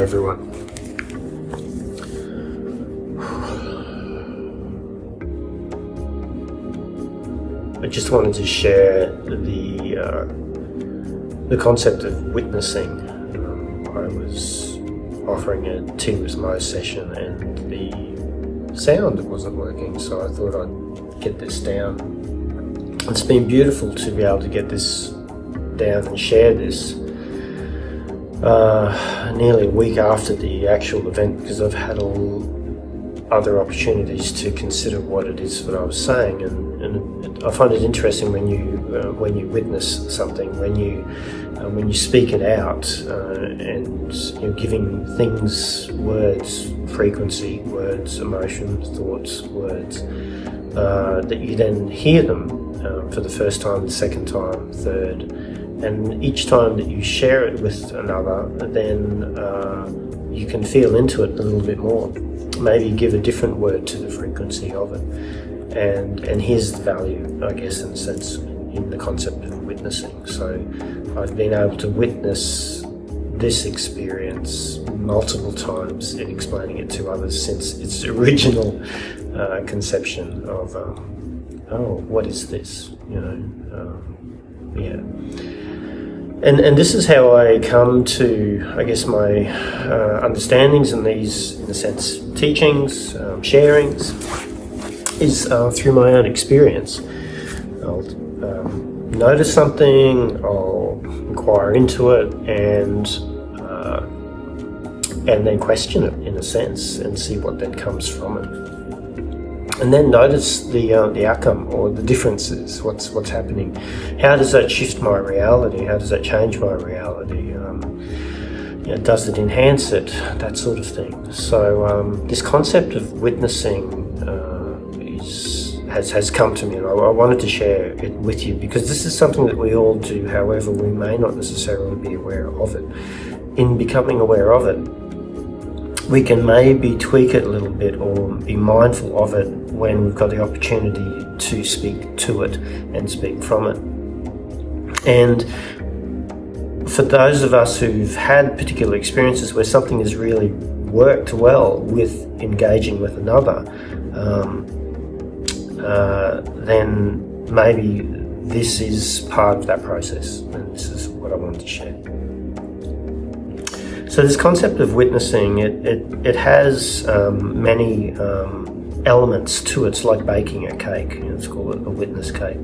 everyone. I just wanted to share the concept of witnessing. I was offering a tea with Mo session and the sound wasn't working, so I thought I'd get this down. It's been beautiful to be able to get this down and share this nearly a week after the actual event, because I've had all other opportunities to consider what it is that I was saying, and I find it interesting when you witness something, when you speak it out, and you're giving things words, frequency, words, emotions, thoughts, words, that you then hear them for the first time, the second time, third, and each time that you share it with another, then you can feel into it a little bit more. Maybe give a different word to the frequency of it, and here's the value, I guess, in a sense, in the concept of witnessing. So I've been able to witness this experience multiple times in explaining it to others since its original conception of what is this, And this is how I come to, I guess, my understandings in these, in a sense, teachings, sharings, is through my own experience. I'll notice something, I'll inquire into it, and then question it, in a sense, and see what then comes from it. And then notice the outcome or the differences. What's happening? How does that shift my reality? How does that change my reality? Does it enhance it? That sort of thing. So this concept of witnessing has come to me, and I wanted to share it with you because this is something that we all do. However, we may not necessarily be aware of it. In becoming aware of it, we can maybe tweak it a little bit or be mindful of it when we've got the opportunity to speak to it and speak from it. And for those of us who've had particular experiences where something has really worked well with engaging with another, then maybe this is part of that process, and this is what I wanted to share. So this concept of witnessing, it has many elements to it. It's like baking a cake. It's called a witness cake.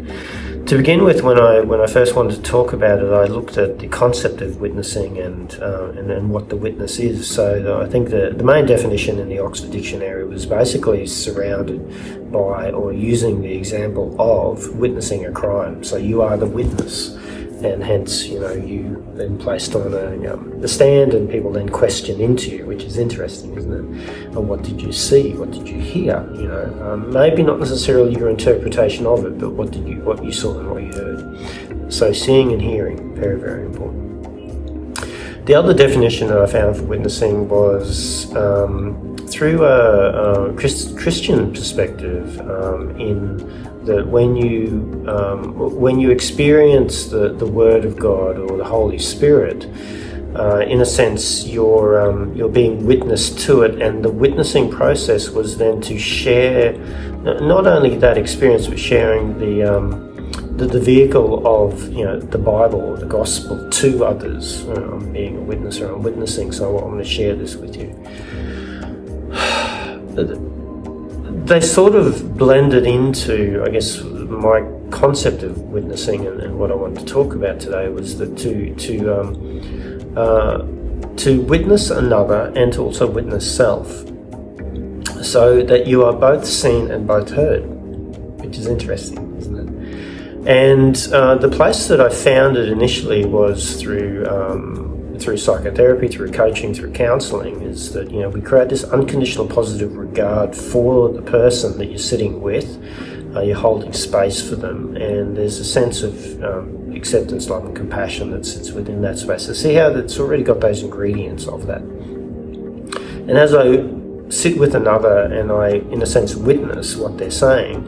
To begin with, when I first wanted to talk about it, I looked at the concept of witnessing and what the witness is. So I think the main definition in the Oxford Dictionary was basically surrounded by or using the example of witnessing a crime. So you are the witness. And hence, you then placed on a stand, and people then question into you, which is interesting, isn't it? And what did you see? What did you hear? Maybe not necessarily your interpretation of it, but what you saw and what you heard. So seeing and hearing, very, very important. The other definition that I found for witnessing was through a Christian perspective, in that when you experience the Word of God or the Holy Spirit, in a sense, you're being witnessed to it, and the witnessing process was then to share not only that experience, but sharing the vehicle of the Bible or the Gospel to others. I'm being a witness, or I'm witnessing, so I'm going to share this with you. They sort of blended into, I guess, my concept of witnessing, and what I wanted to talk about today was that to witness another and to also witness self, so that you are both seen and both heard, which is interesting, isn't it? And the place that I found it initially was through psychotherapy, through coaching, through counselling, is that we create this unconditional positive regard for the person that you're sitting with. You're holding space for them, and there's a sense of acceptance, love and compassion that sits within that space. So see how that's already got those ingredients of that. And as I sit with another and I, in a sense, witness what they're saying,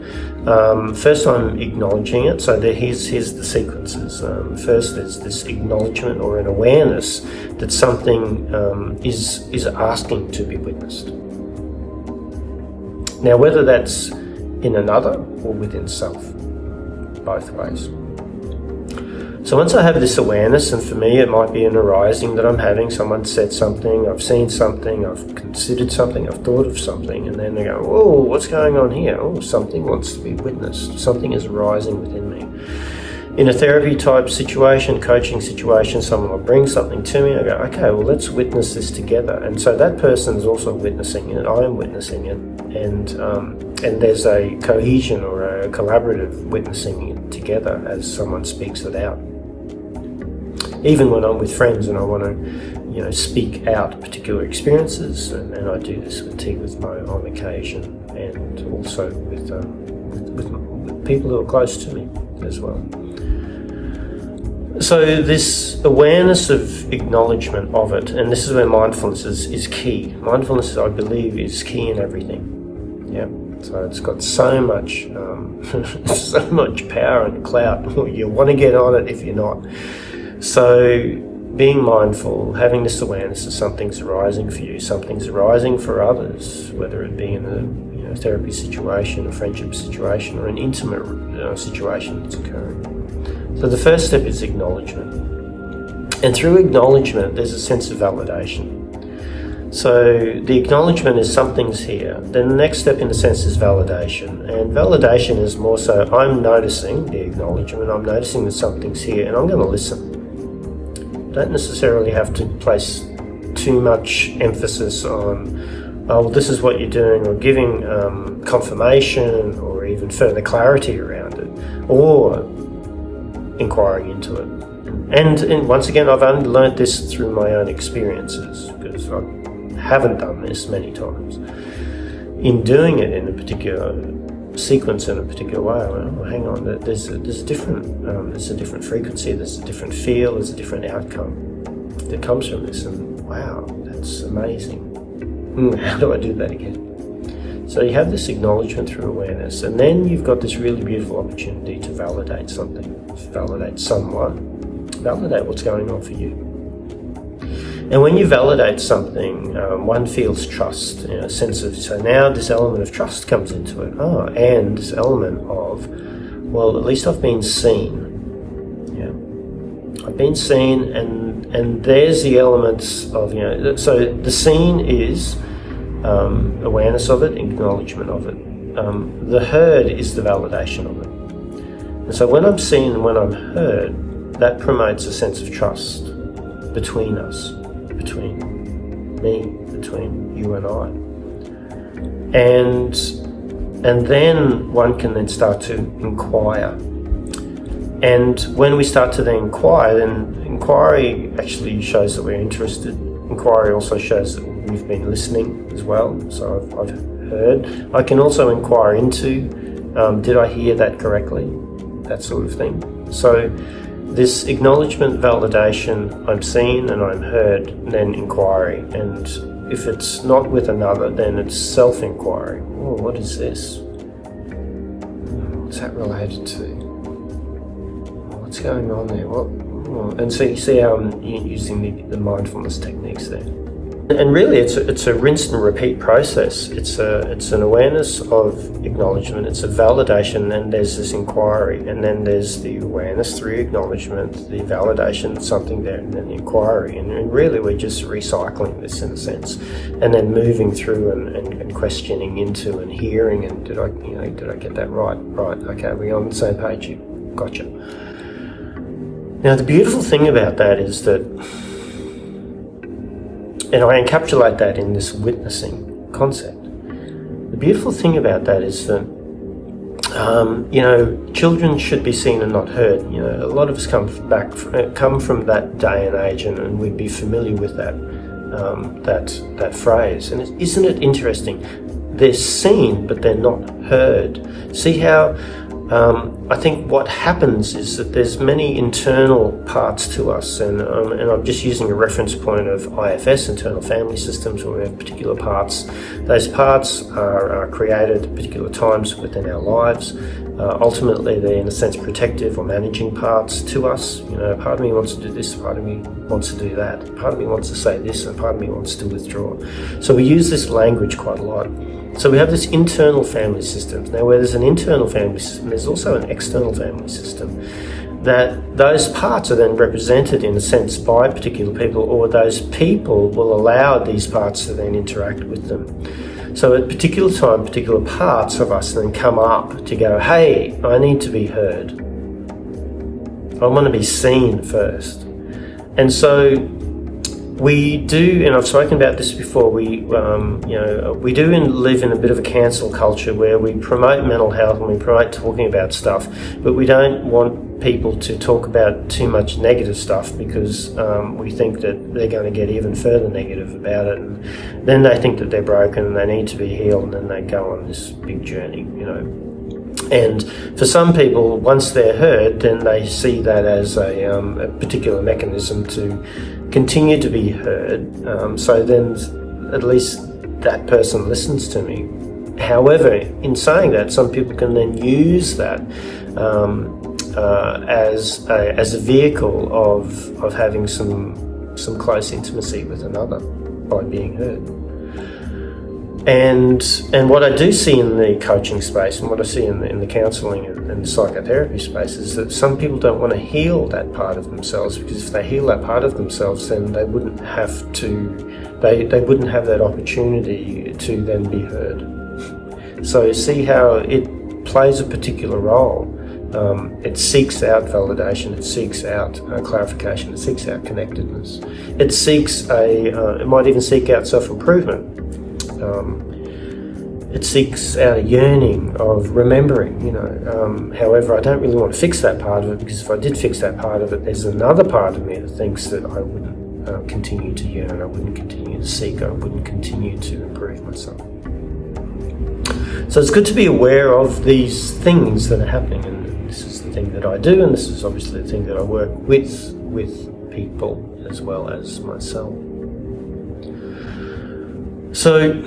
first I'm acknowledging it. So here's the sequences. First there's this acknowledgement or an awareness that something is asking to be witnessed. Now, whether that's in another or within self, both ways. So once I have this awareness, and for me it might be an arising that I'm having, someone said something, I've seen something, I've considered something, I've thought of something, and then they go, oh, what's going on here? Oh, something wants to be witnessed, something is arising within me. In a therapy type situation, coaching situation, someone will bring something to me, I go, okay, well, let's witness this together. And so that person is also witnessing it, I'm witnessing it, and there's a cohesion or a collaborative witnessing it together as someone speaks it out. Even when I'm with friends and I want to, speak out particular experiences, and I do this with tea with Mo on occasion, and also with people who are close to me as well. So this awareness of acknowledgement of it, and this is where mindfulness is key. Mindfulness, I believe, is key in everything. Yeah. So it's got so much, so much power and clout. You want to get on it if you're not. So being mindful, having this awareness that something's arising for you, something's arising for others, whether it be in a therapy situation, a friendship situation, or an intimate situation that's occurring. So the first step is acknowledgement. And through acknowledgement, there's a sense of validation. So the acknowledgement is something's here. Then the next step in a sense is validation. And validation is more so I'm noticing the acknowledgement, I'm noticing that something's here, and I'm going to listen. Don't necessarily have to place too much emphasis on, oh, well, this is what you're doing, or giving confirmation or even further clarity around it, or inquiring into it. And once again, I've only learnt this through my own experiences, because I haven't done this many times. In doing it in a particular sequence in a particular way, oh, hang on, there's a different frequency, there's a different feel, there's a different outcome that comes from this, and wow, that's amazing. How do I do that again? So you have this acknowledgement through awareness, and then you've got this really beautiful opportunity to validate something, validate someone, validate what's going on for you. And when you validate something, one feels trust, a sense of, so now this element of trust comes into it. Oh, and this element of, well, at least I've been seen. Yeah, I've been seen, and there's the elements of, so the seen is awareness of it, acknowledgement of it. The heard is the validation of it. And so when I'm seen and when I'm heard, that promotes a sense of trust between us. Between me, between you and I. And then one can then start to inquire. And when we start to then inquire, then inquiry actually shows that we're interested. Inquiry also shows that we've been listening as well. So I've heard. I can also inquire into, did I hear that correctly? That sort of thing. So this acknowledgement, validation, I'm seen and I'm heard, then inquiry. And if it's not with another, then it's self-inquiry. Oh, what is this? What's that related to? What's going on there? And so you see how I'm using the mindfulness techniques there. And really, it's a rinse and repeat process. It's an awareness of acknowledgement. It's a validation, and there's this inquiry, and then there's the awareness through acknowledgement, the validation, something there, and then the inquiry. And really, we're just recycling this in a sense, and then moving through and questioning into and hearing. And did I get that right? Right. Okay, are we on the same page here? Gotcha. Now, the beautiful thing about that is that. And I encapsulate that in this witnessing concept. The beautiful thing about that is that, children should be seen and not heard. A lot of us come from that day and age, and we'd be familiar with that phrase. And isn't it interesting? They're seen, but they're not heard. See how I think what happens is that there's many internal parts to us, and I'm just using a reference point of IFS, internal family systems, where we have particular parts. Those parts are created at particular times within our lives. Ultimately, they're in a sense protective or managing parts to us. You know, part of me wants to do this, part of me wants to do that, part of me wants to say this, and part of me wants to withdraw. So we use this language quite a lot. So we have this internal family system. Now, where there's an internal family system, there's also an external family system. That those parts are then represented in a sense by particular people, or those people will allow these parts to then interact with them. So at a particular time, particular parts of us then come up to go, hey, I need to be heard. I want to be seen first. And so we do, and I've spoken about this before, we do live in a bit of a cancel culture where we promote mental health and we promote talking about stuff, but we don't want people to talk about too much negative stuff because we think that they're going to get even further negative about it, and then they think that they're broken and they need to be healed, and then they go on this big journey, you know. And for some people, once they're heard, then they see that as a particular mechanism to continue to be heard. So then at least that person listens to me. However, in saying that, some people can then use that as a vehicle of having some close intimacy with another by being heard. And what I do see in the coaching space and what I see in the counselling and the psychotherapy space is that some people don't want to heal that part of themselves, because if they heal that part of themselves, then they wouldn't have to, they wouldn't have that opportunity to then be heard. So see how it plays a particular role. It seeks out validation, it seeks out clarification, it seeks out connectedness. It seeks it might even seek out self-improvement. It seeks out a yearning of remembering, you know. However, I don't really want to fix that part of it, because if I did fix that part of it, there's another part of me that thinks that I wouldn't continue to yearn, I wouldn't continue to seek, I wouldn't continue to improve myself. So it's good to be aware of these things that are happening, and this is the thing that I do, and this is obviously the thing that I work with people as well as myself. So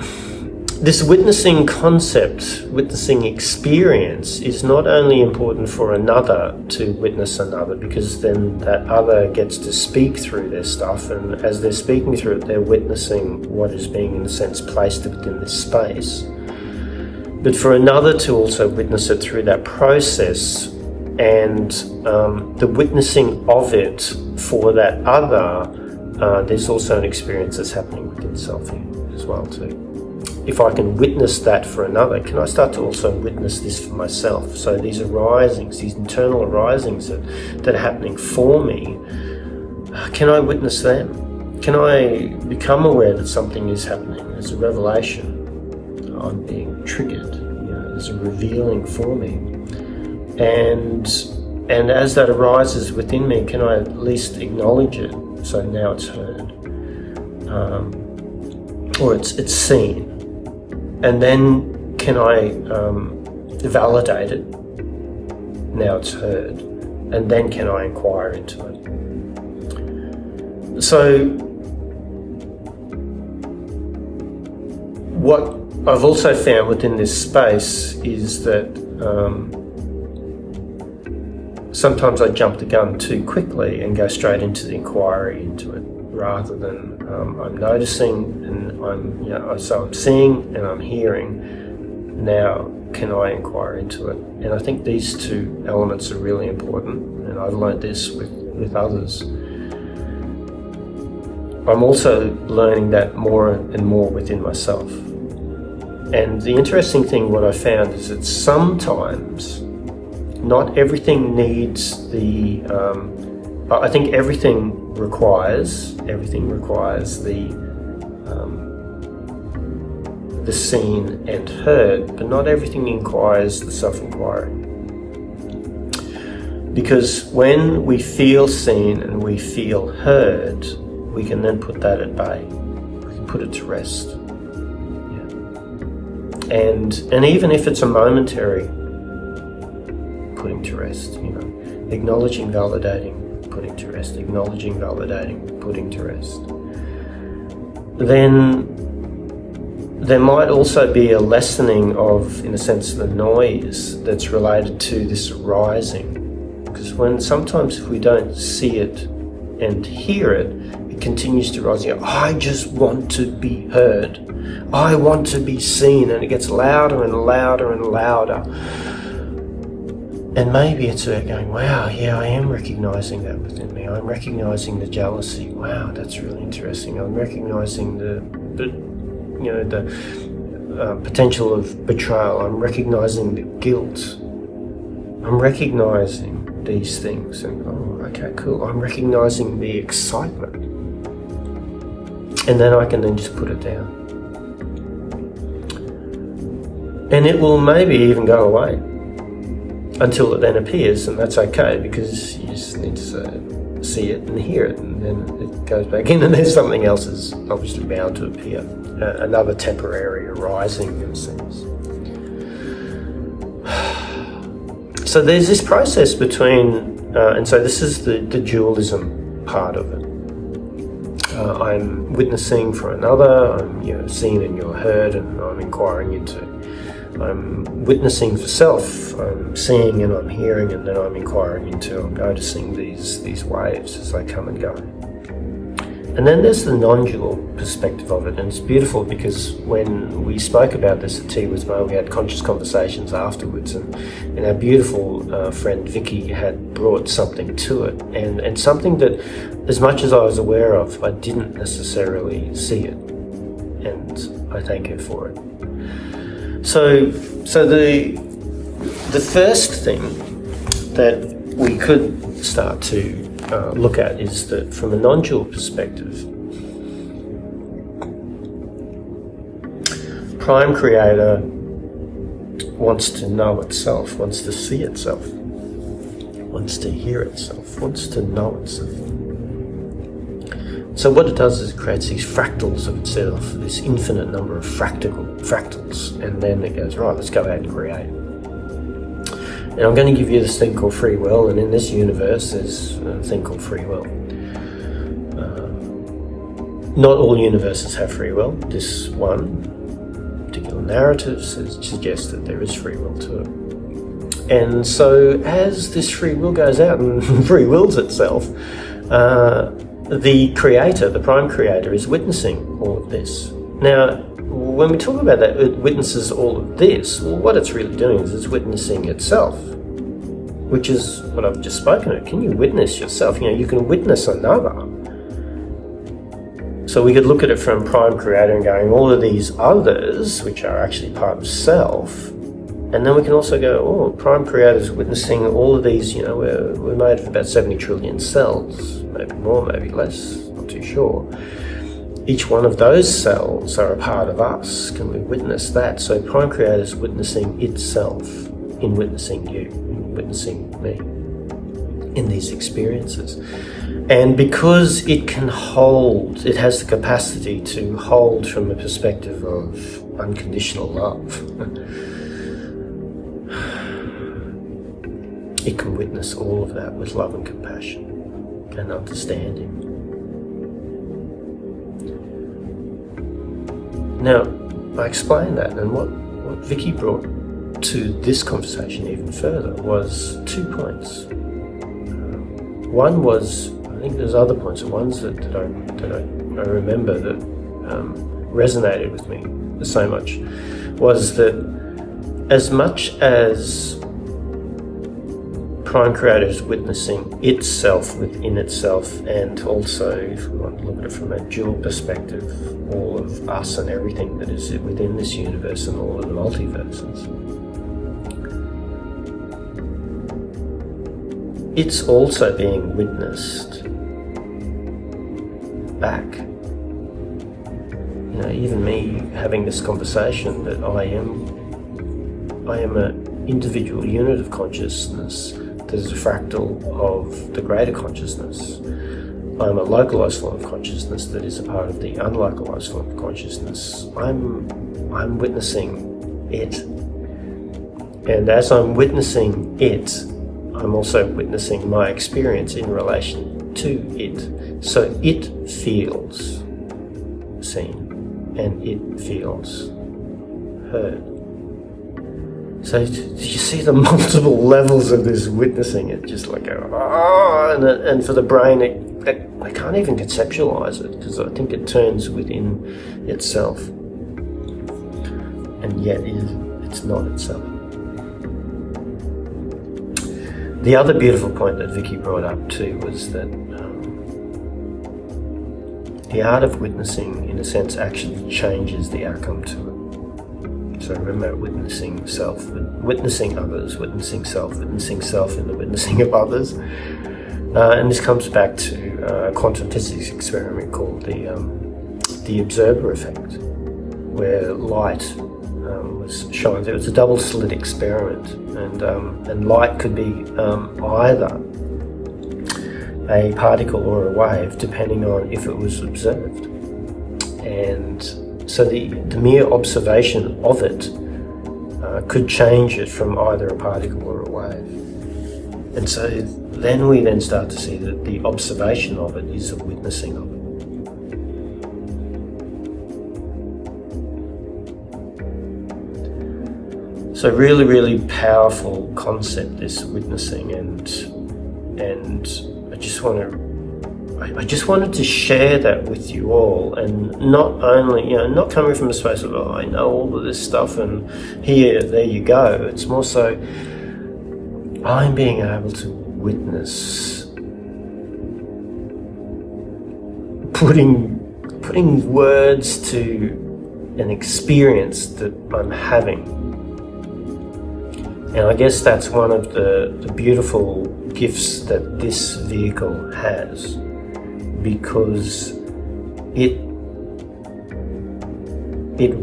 this witnessing concept, witnessing experience, is not only important for another to witness another, because then that other gets to speak through their stuff, and as they're speaking through it, they're witnessing what is being, in a sense, placed within this space. But for another to also witness it through that process, and the witnessing of it for that other, there's also an experience that's happening within self here as well too. If I can witness that for another, can I start to also witness this for myself? So these arisings, these internal arisings that are happening for me, can I witness them? Can I become aware that something is happening? There's a revelation. I'm being triggered. You know, there's a revealing for me. And as that arises within me, can I at least acknowledge it? So now it's heard. Or it's seen. And then can I validate it? Now it's heard. And then can I inquire into it? So what I've also found within this space is that sometimes I jump the gun too quickly and go straight into the inquiry into it, rather than I'm noticing and I'm seeing and I'm hearing. Now can I inquire into it? And I think these two elements are really important, and I've learned this with others. I'm also learning that more and more within myself. And the interesting thing, what I found, is that sometimes not everything needs the, I think everything requires the seen and heard, but not everything requires the self-inquiry. Because when we feel seen and we feel heard, we can then put that at bay. We can put it to rest. And even if it's a momentary putting to rest, acknowledging, validating, putting to rest, acknowledging, validating, putting to rest, then there might also be a lessening of, in a sense, the noise that's related to this arising. Because sometimes if we don't see it and hear it, it continues to rise. I just want to be heard. I want to be seen, and it gets louder and louder and louder. And maybe it's about going, wow, yeah, I am recognising that within me. I'm recognising the jealousy. Wow, that's really interesting. I'm recognising the potential of betrayal. I'm recognising the guilt. I'm recognising these things, and okay, cool. I'm recognising the excitement, and then I can then just put it down. And it will maybe even go away until it then appears, and that's okay, because you just need to see it and hear it, and then it goes back in, and then something else is obviously bound to appear, another temporary arising in a sense. So there's this process between, and so this is the dualism part of it. I'm witnessing for another, I'm seeing and you're heard, and I'm inquiring into. I'm witnessing for self, I'm seeing and I'm hearing, and then I'm inquiring into, I'm noticing these waves as they come and go. And then there's the non-dual perspective of it, and it's beautiful because when we spoke about this at Tea with Mo, we had conscious conversations afterwards, and our beautiful friend Vicky had brought something to it, and something that, as much as I was aware of, I didn't necessarily see it, and I thank her for it. So the first thing that we could start to look at is that from a non-dual perspective, Prime Creator wants to know itself, wants to see itself, wants to hear itself, wants to know itself. So what it does is it creates these fractals of itself, this infinite number of fractals, and then it goes, right, let's go ahead and create. And I'm going to give you this thing called free will, and in this universe there's a thing called free will. Not all universes have free will. This one particular narrative suggests that there is free will to it. And so as this free will goes out and free wills itself, the creator, the Prime Creator, is witnessing all of this. Now, when we talk about that, it witnesses all of this, well, what it's really doing is it's witnessing itself, which is what I've just spoken of. Can you witness yourself? You can witness another. So we could look at it from Prime Creator and going, all of these others, which are actually part of self, and then we can also go, Prime Creator is witnessing all of these, we're made of about 70 trillion cells, maybe more, maybe less, not too sure. Each one of those cells are a part of us. Can we witness that? So Prime Creator is witnessing itself in witnessing you, in witnessing me, in these experiences. And because it can hold, it has the capacity to hold from a perspective of unconditional love, it can witness all of that with love and compassion and understanding. Now, I explained that, and what Vicky brought to this conversation even further was 2 points. One was, I think there's other points, and ones that I remember that resonated with me so much, was that as much as Prime Creator is witnessing itself within itself, and also, if we want to look at it from a dual perspective, all of us and everything that is within this universe and all of the multiverses, it's also being witnessed back. Even me having this conversation, that I am an individual unit of consciousness that is a fractal of the greater consciousness. I'm a localized form of consciousness that is a part of the unlocalized form of consciousness. I'm witnessing it. And as I'm witnessing it, I'm also witnessing my experience in relation to it. So it feels seen and it feels heard. So do you see the multiple levels of this witnessing? It just like, and for the brain, I can't even conceptualize it, because I think it turns within itself, and yet it's not itself. The other beautiful point that Vicky brought up too was that the art of witnessing, in a sense, actually changes the outcome to it. So remember, witnessing self, witnessing others, witnessing self and the witnessing of others. And this comes back to a quantum physics experiment called the observer effect, where light was shown. It was a double slit experiment, and light could be either a particle or a wave, depending on if it was observed. And so the mere observation of it could change it from either a particle or a wave. And so then we start to see that the observation of it is the witnessing of it. So really, really powerful concept, this witnessing, and I just wanted to share that with you all, and not only, not coming from a space of, I know all of this stuff and there you go. It's more so I'm being able to witness, putting words to an experience that I'm having. And I guess that's one of the beautiful gifts that this vehicle has, because it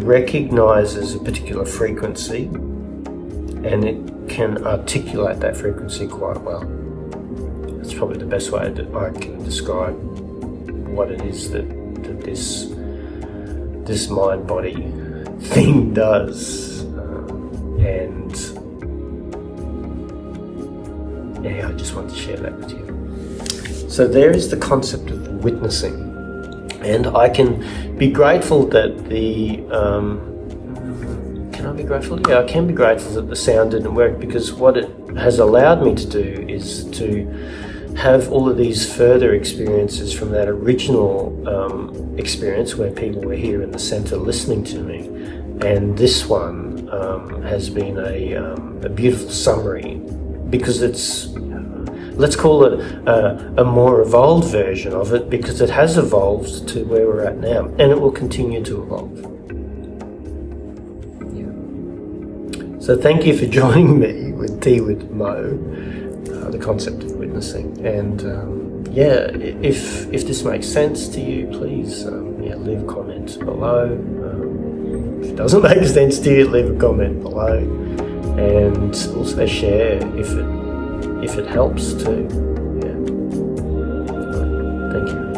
recognizes a particular frequency, and it can articulate that frequency quite well. That's probably the best way that I can describe what it is that this mind-body thing does. And I just want to share that with you. So there is the concept of witnessing, and I can be grateful that can I be grateful? Yeah, I can be grateful that the sound didn't work, because what it has allowed me to do is to have all of these further experiences from that original experience where people were here in the centre listening to me, and this one has been a beautiful summary, because it's, let's call it a more evolved version of it, because it has evolved to where we're at now, and it will continue to evolve. Yeah. So thank you for joining me with Tea with Mo, the concept of witnessing. And if this makes sense to you, please leave a comment below. If it doesn't make sense to you, leave a comment below, and also share if it helps too. Yeah. Thank you.